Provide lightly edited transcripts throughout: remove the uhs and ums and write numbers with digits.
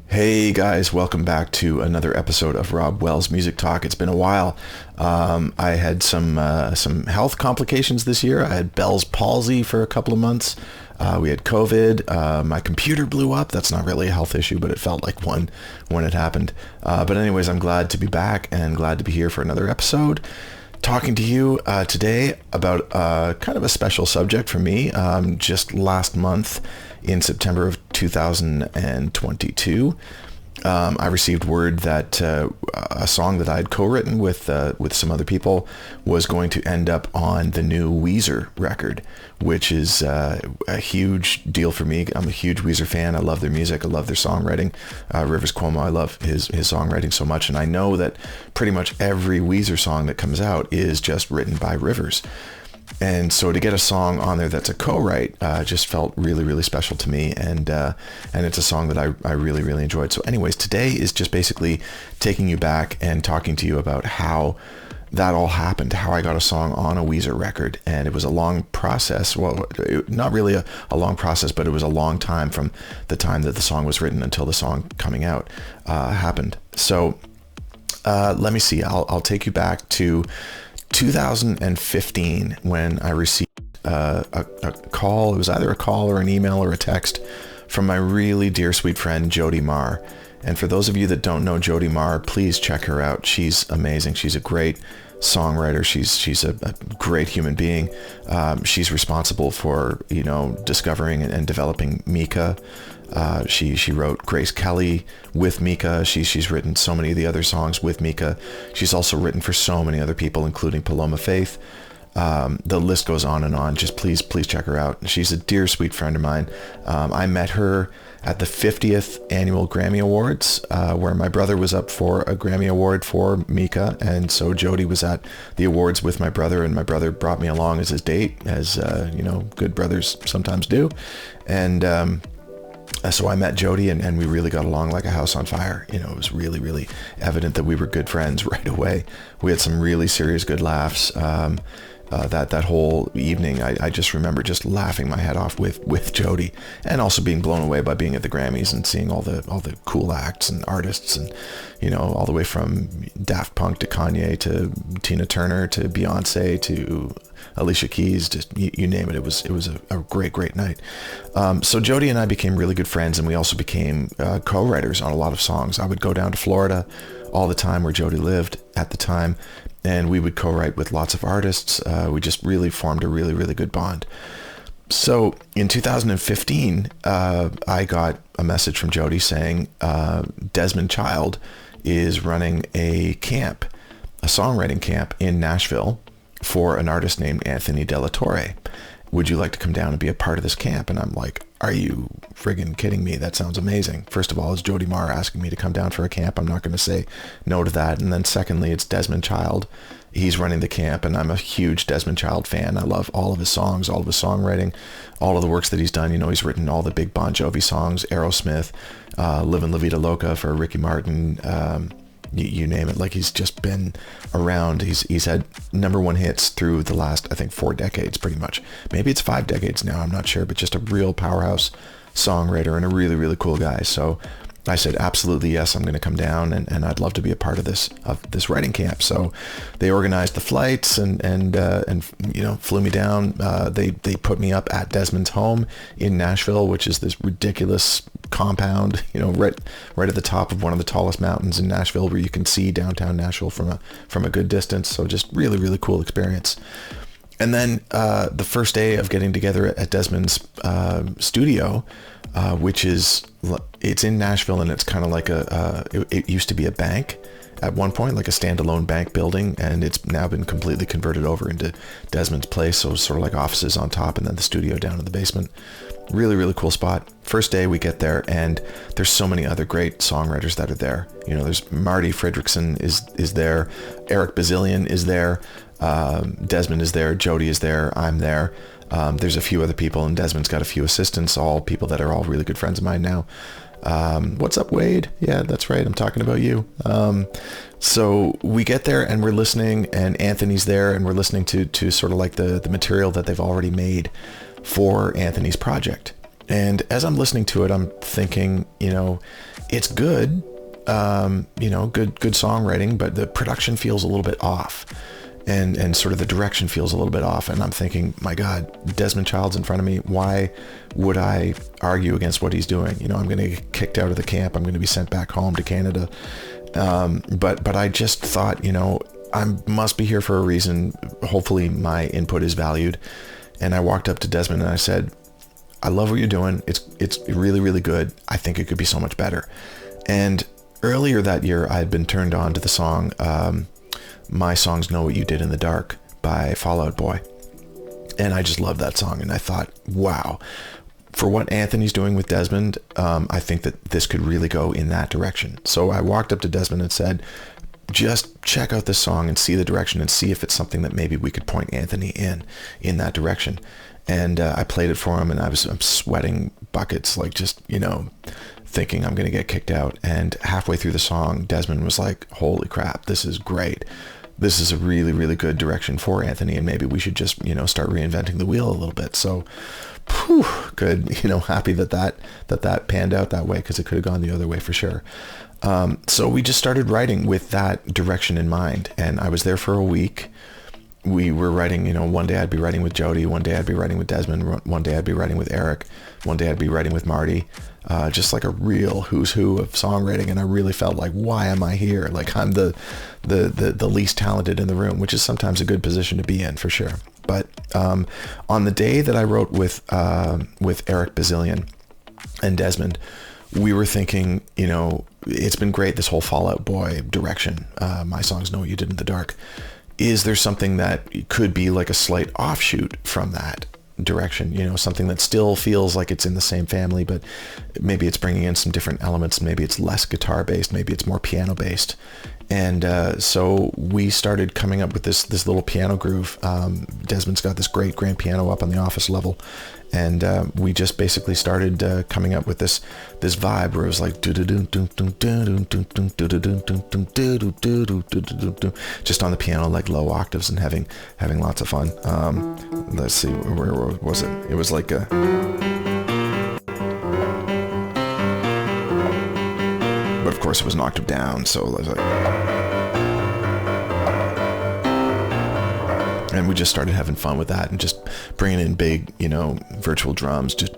Hey guys, welcome back to another episode of Rob Wells Music Talk. It's been a while. I had some health complications this year. I had Bell's palsy for a couple of months. We had COVID. My computer blew up. That's not really a health issue, but it felt like one when it happened. But anyways, I'm glad to be back and glad to be here for another episode. Talking to you today about kind of a special subject for me. Just last month, in September of 2022, I received word that a song that I had co-written with some other people was going to end up on the new Weezer record, which is a huge deal for me. I'm a huge Weezer fan. I love their music. I love their songwriting. Rivers Cuomo, I love his songwriting so much, and I know that pretty much every Weezer song that comes out is just written by Rivers. And so to get a song on there that's a co-write just felt really, really special to me. And it's a song that I really, really enjoyed. So anyways, today is just basically taking you back and talking to you about how that all happened, how I got a song on a Weezer record. And it was a long process. Well, not really a long process, but it was a long time from the time that the song was written until the song coming out happened. So let me see. I'll take you back to 2015 when I received a call. It was either a call or an email or a text from my really dear sweet friend Jody Marr. And for those of you that don't know Jody Marr, please check her out. She's amazing. She's a great songwriter. She's a great human being. She's responsible for discovering and developing Mika. She wrote Grace Kelly with Mika. She's written so many of the other songs with Mika. She's also written for so many other people, including Paloma Faith. The list goes on and on. Just please check her out. She's a dear, sweet friend of mine. I met her at the 50th annual Grammy Awards, where my brother was up for a Grammy Award for Mika. And so Jody was at the awards with my brother, and my brother brought me along as his date, as good brothers sometimes do. And so I met Jody, and we really got along like a house on fire. It was really, really evident that we were good friends right away. We had some really serious good laughs. That whole evening, I just remember just laughing my head off with Jody, and also being blown away by being at the Grammys and seeing all the cool acts and artists, and all the way from Daft Punk to Kanye to Tina Turner to Beyonce to Alicia Keys, just you name it. It was a great night. So Jody and I became really good friends, and we also became co-writers on a lot of songs. I would go down to Florida all the time, where Jody lived at the time, and we would co-write with lots of artists. We just really formed a really, really good bond. So in 2015, I got a message from Jody saying Desmond Child is running a songwriting camp in Nashville for an artist named Anthony Della Torre. Would you like to come down and be a part of this camp? And I'm like, are you friggin' kidding me? That sounds amazing. First of all, it's Jody Marr asking me to come down for a camp. I'm not going to say no to that. And then secondly, it's Desmond Child. He's running the camp, and I'm a huge Desmond Child fan. I love all of his songs, all of his songwriting, all of the works that he's done. He's written all the big Bon Jovi songs, Aerosmith, Livin' La Vida Loca for Ricky Martin, you name it. Like, he's just been around. He's had number one hits through the last, I think, 4 decades, pretty much. Maybe it's 5 decades now, I'm not sure, but just a real powerhouse songwriter and a really, really cool guy. So I said, absolutely, yes, I'm going to come down, and I'd love to be a part of this writing camp. So they organized the flights and flew me down. They put me up at Desmond's home in Nashville, which is this ridiculous compound, right at the top of one of the tallest mountains in Nashville, where you can see downtown Nashville from a good distance. So just really, really cool experience. And then the first day of getting together at Desmond's studio, which it's in Nashville, and it's kind of like it used to be a bank at one point, like a standalone bank building, and it's now been completely converted over into Desmond's place. So sort of like offices on top, and then the studio down in the basement. Really, really cool spot. First day we get there, and there's so many other great songwriters that are there. There's Marty Fredrickson is there, Eric Bazillion is there, Desmond is there, Jody is there, I'm there. There's a few other people, and Desmond's got a few assistants, all people that are all really good friends of mine now. What's up, Wade? Yeah, that's right. I'm talking about you. So we get there and we're listening, and Anthony's there, and we're listening to sort of like the material that they've already made for Anthony's project. And as I'm listening to it, I'm thinking, it's good, good songwriting, but the production feels a little bit off. And sort of the direction feels a little bit off. And I'm thinking, my God, Desmond Child's in front of me. Why would I argue against what he's doing? I'm going to get kicked out of the camp. I'm going to be sent back home to Canada. But I just thought, I must be here for a reason. Hopefully my input is valued. And I walked up to Desmond and I said, I love what you're doing. It's really, really good. I think it could be so much better. And earlier that year, I had been turned on to the song, My Songs Know What You Did in the Dark by Fall Out Boy. And I just loved that song. And I thought, wow, for what Anthony's doing with Desmond, I think that this could really go in that direction. So I walked up to Desmond and said, just check out this song and see the direction and see if it's something that maybe we could point Anthony in that direction. And I played it for him, and I'm sweating buckets, like just, thinking I'm going to get kicked out. And halfway through the song, Desmond was like, holy crap, this is great. This is a really, really good direction for Anthony, and maybe we should just, start reinventing the wheel a little bit. So, good, happy that panned out that way, because it could have gone the other way for sure. So we just started writing with that direction in mind, and I was there for a week. We were writing, one day I'd be writing with Jody, one day I'd be writing with Desmond, one day I'd be writing with Eric, one day I'd be writing with Marty, just like a real who's who of songwriting. And I really felt like, why am I here? Like I'm the least talented in the room, which is sometimes a good position to be in for sure. But on the day that I wrote with Eric Bazillion and Desmond, we were thinking, it's been great, this whole Fall Out Boy direction. My Songs Know What You Did in the Dark. Is there something that could be like a slight offshoot from that direction? Something that still feels like it's in the same family, but maybe it's bringing in some different elements. Maybe it's less guitar based. Maybe it's more piano based. And so we started coming up with this little piano groove. Desmond's got this great grand piano up on the office level. And we just basically started coming up with this vibe where it was like just on the piano, like low octaves, and having lots of fun. Let's see, where was it? It was like a... But of course it was an octave down, so it was like... And we just started having fun with that and just bringing in big, virtual drums, just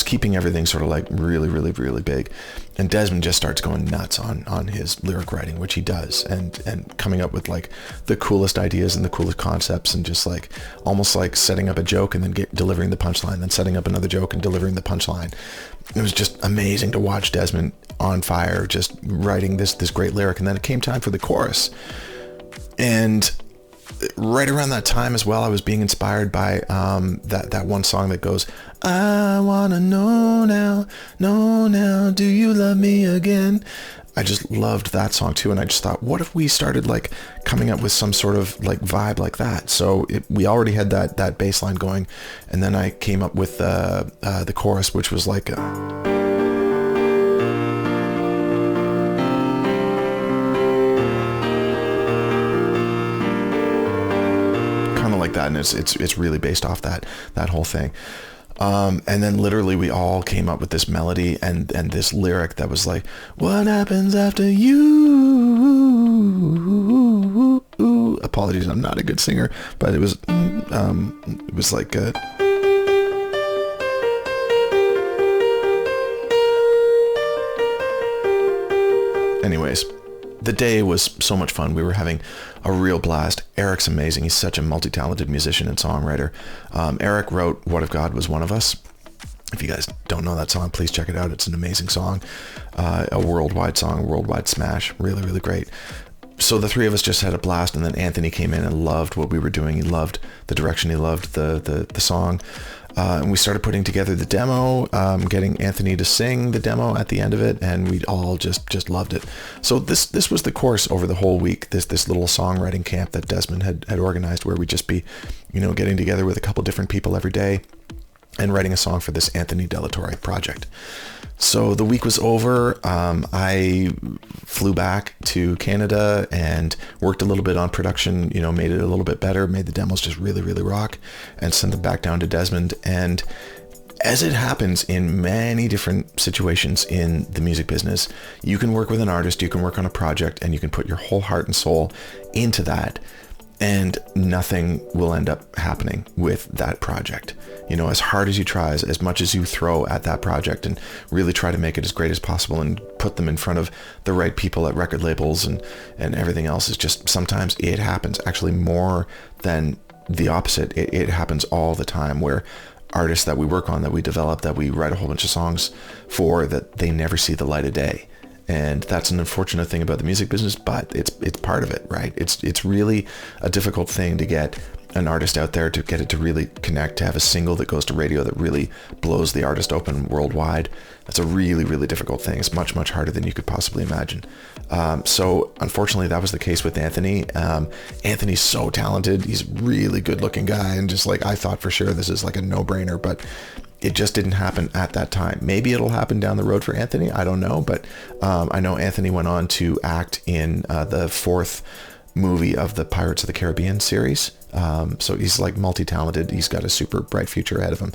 keeping everything sort of like really, really, really big. And Desmond just starts going nuts on his lyric writing, which he does, and coming up with like the coolest ideas and the coolest concepts, and just like almost like setting up a joke and then delivering the punchline, then setting up another joke and delivering the punchline. It was just amazing to watch Desmond on fire, just writing this great lyric. And then it came time for the chorus. And right around that time as well, I was being inspired by that one song that goes, I wanna know now, do you love me again? I just loved that song too, and I just thought, what if we started like coming up with some sort of like vibe like that? So we already had that bass line going, and then I came up with the chorus, which was like like that, and it's really based off that whole thing. And then literally we all came up with this melody and this lyric that was like, what happens after you? Apologies, I'm not a good singer, but it was like anyways, the day was so much fun. We were having a real blast. Eric's amazing. He's such a multi-talented musician and songwriter. Eric wrote What If God Was One of Us. If you guys don't know that song, please check it out. It's an amazing song. A worldwide song, a worldwide smash. Really, really great. So the three of us just had a blast, and then Anthony came in and loved what we were doing. He loved the direction. He loved the song. And we started putting together the demo, getting Anthony to sing the demo at the end of it, and we all just loved it. So this was the course over the whole week, this little songwriting camp that Desmond had organized, where we'd just be, getting together with a couple different people every day, and writing a song for this Anthony Dellatore project. So the week was over. I flew back to Canada and worked a little bit on production, made it a little bit better, made the demos just really, really rock, and sent them back down to Desmond. And as it happens in many different situations in the music business, you can work with an artist, you can work on a project, and you can put your whole heart and soul into that, and nothing will end up happening with that project. As hard as you try, as much as you throw at that project and really try to make it as great as possible and put them in front of the right people at record labels and everything else, is just, sometimes it happens actually more than the opposite. It happens all the time where artists that we work on, that we develop, that we write a whole bunch of songs for, that they never see the light of day. And that's an unfortunate thing about the music business, but it's part of it, right? It's really a difficult thing to get an artist out there, to get it to really connect, to have a single that goes to radio that really blows the artist open worldwide. That's a really, really difficult thing. It's much, much harder than you could possibly imagine. So unfortunately, that was the case with Anthony. Anthony's so talented. He's a really good looking guy. And just like, I thought for sure this is like a no-brainer, but it just didn't happen at that time. Maybe it'll happen down the road for Anthony. I don't know. But I know Anthony went on to act in the 4th movie of the Pirates of the Caribbean series. So he's like multi-talented. He's got a super bright future ahead of him.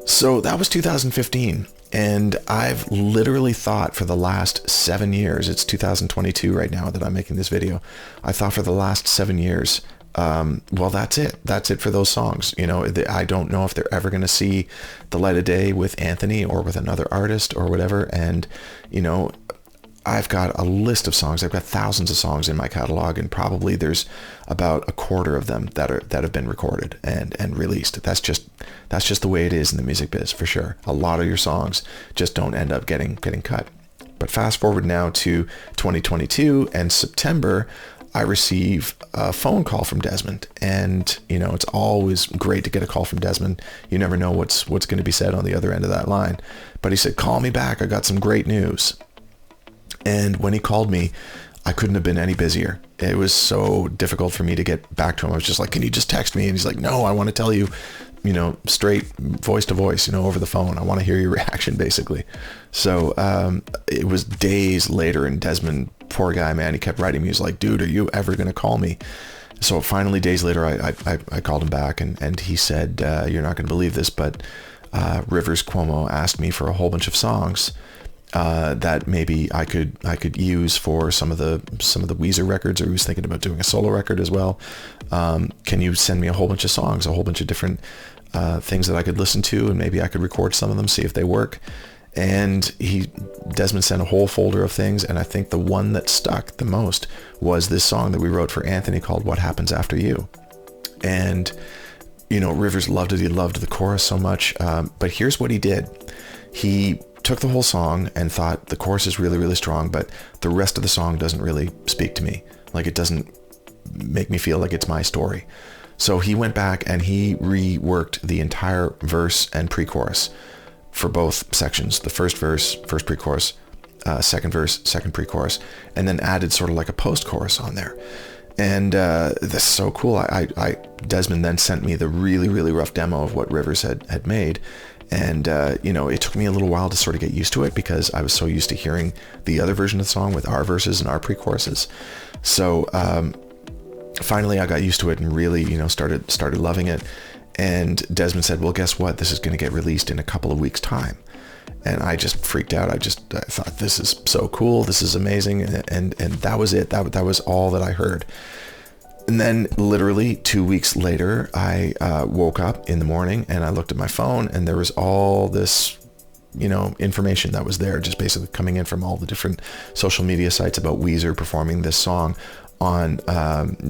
So that was 2015. And I've literally thought for the last 7 years, it's 2022 right now that I'm making this video. I thought for the last 7 years, well, that's it. That's it for those songs. I don't know if they're ever going to see the light of day with Anthony or with another artist or whatever. And, I've got a list of songs. I've got thousands of songs in my catalog, and probably there's about a quarter of them that have been recorded and released. That's just the way it is in the music biz, for sure. A lot of your songs just don't end up getting cut. But fast forward now to 2022, and September, I receive a phone call from Desmond. And it's always great to get a call from Desmond. You never know what's going to be said on the other end of that line. But he said, "Call me back. I got some great news." And when he called me, I couldn't have been any busier. It was so difficult for me to get back to him. I was just like, "Can you just text me?" And he's like, "No, I want to tell you, straight voice to voice, over the phone. I want to hear your reaction," basically. So it was days later, and Desmond, poor guy, man, he kept writing me. He was like, "Dude, are you ever going to call me?" So finally, days later, I called him back, and he said, "You're not going to believe this, but Rivers Cuomo asked me for a whole bunch of songs that maybe I could use for some of the Weezer records, or he was thinking about doing a solo record as well. Can you send me a whole bunch of songs, a whole bunch of different things that I could listen to, and maybe I could record some of them, see if they work." And Desmond sent a whole folder of things, and I think the one that stuck the most was this song that we wrote for Anthony called "What Happens After You." And Rivers loved it. He loved the chorus so much. But here's what he did. He took the whole song and thought, the chorus is really, really strong, but the rest of the song doesn't really speak to me. Like, it doesn't make me feel like it's my story. So he went back and he reworked the entire verse and pre-chorus for both sections. The first verse, first pre-chorus, second verse, second pre-chorus, and then added sort of like a post-chorus on there. And this is so cool. Desmond then sent me the really, really rough demo of what Rivers had made. And, it took me a little while to sort of get used to it, because I was so used to hearing the other version of the song with our verses and our pre-choruses. So finally I got used to it and really, started loving it. And Desmond said, "Well, guess what? This is going to get released in a couple of weeks' time." And I just freaked out. I thought, this is so cool. This is amazing. And that was it. That was all that I heard. And then literally 2 weeks later, I woke up in the morning and I looked at my phone, and there was all this, information that was there, just basically coming in from all the different social media sites about Weezer performing this song on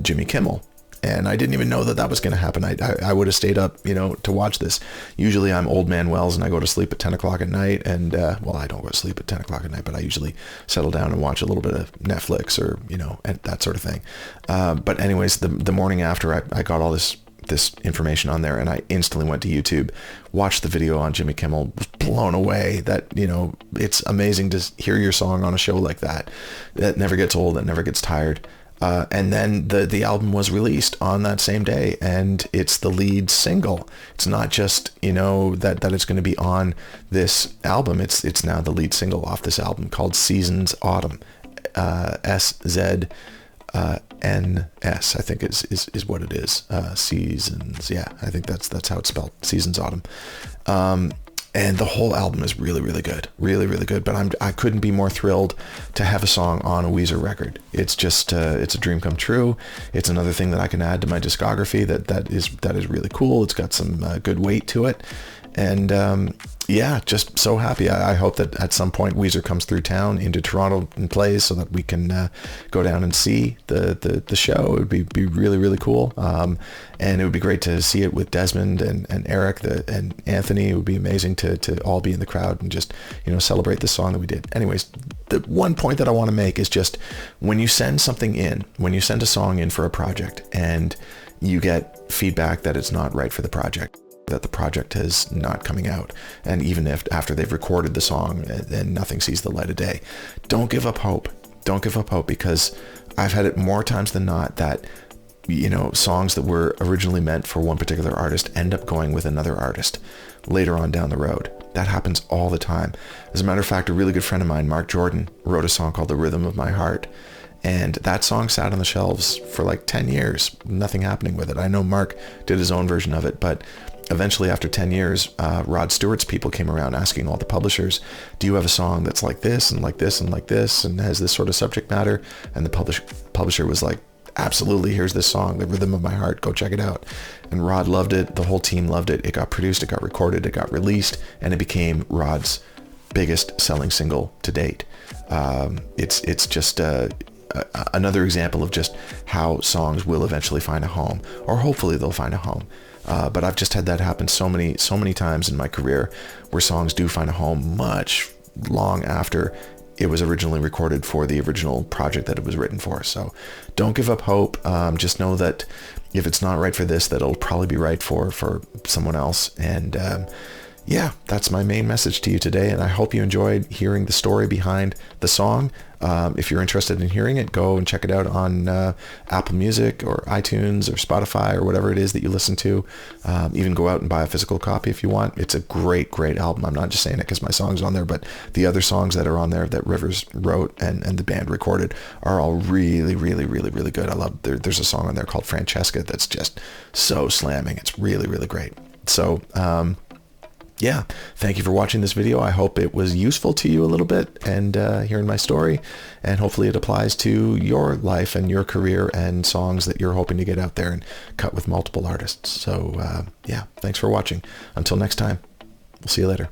Jimmy Kimmel. And I didn't even know that was going to happen. I would have stayed up, to watch this. Usually I'm old man Wells and I go to sleep at 10 o'clock at night. And, well, I don't go to sleep at 10 o'clock at night, but I usually settle down and watch a little bit of Netflix or, and that sort of thing. But anyways, the morning after I got all this information on there, and I instantly went to YouTube, watched the video on Jimmy Kimmel, was blown away that, it's amazing to hear your song on a show like that. That never gets old, that never gets tired. And then the album was released on that same day, and it's the lead single. It's not just, that it's going to be on this album. It's now the lead single off this album, called Seasons Autumn. SZNS, I think is what it is. Seasons, yeah, I think that's how it's spelled. Seasons Autumn. And the whole album is really, really good. Really, really good. But I couldn't be more thrilled to have a song on a Weezer record. It's just, it's a dream come true. It's another thing that I can add to my discography that is really cool. It's got some good weight to it. And yeah, just so happy. I hope that at some point Weezer comes through town into Toronto and plays, so that we can go down and see the show. It would be really, really cool. And it would be great to see it with Desmond and Eric and Anthony. It would be amazing to all be in the crowd and just, celebrate the song that we did. Anyways, the one point that I want to make is just, when you send a song in for a project and you get feedback that it's not right for the project, that the project is not coming out, and even if after they've recorded the song and nothing sees the light of day, don't give up hope. Don't give up hope, because I've had it more times than not that, songs that were originally meant for one particular artist end up going with another artist later on down the road. That happens all the time. As a matter of fact, a really good friend of mine, Mark Jordan, wrote a song called The Rhythm of My Heart. And that song sat on the shelves for like 10 years, nothing happening with it. I know Mark did his own version of it, but eventually after 10 years, Rod Stewart's people came around asking all the publishers, do you have a song that's like this and like this and like this and has this sort of subject matter? And the publisher was like, absolutely, here's this song, The Rhythm of My Heart, go check it out. And Rod loved it, the whole team loved it. It got produced, it got recorded, it got released, and it became Rod's biggest selling single to date. It's just another example of just how songs will eventually find a home, or hopefully they'll find a home. But I've just had that happen so many times in my career, where songs do find a home much long after it was originally recorded for the original project that it was written for. So don't give up hope. Just know that if it's not right for this, that it'll probably be right for someone else. And yeah, that's my main message to you today. And I hope you enjoyed hearing the story behind the song. If you're interested in hearing it, go and check it out on Apple Music or iTunes or Spotify or whatever it is that you listen to. Even go out and buy a physical copy if you want. It's a great, great album. I'm not just saying it because my song's on there, but the other songs that are on there that Rivers wrote and the band recorded are all really, really, really, really good. I love, there's a song on there called Francesca that's just so slamming. It's really, really great. So, yeah, thank you for watching this video. I hope it was useful to you a little bit, and hearing my story, and hopefully it applies to your life and your career and songs that you're hoping to get out there and cut with multiple artists. So yeah, thanks for watching. Until next time, we'll see you later.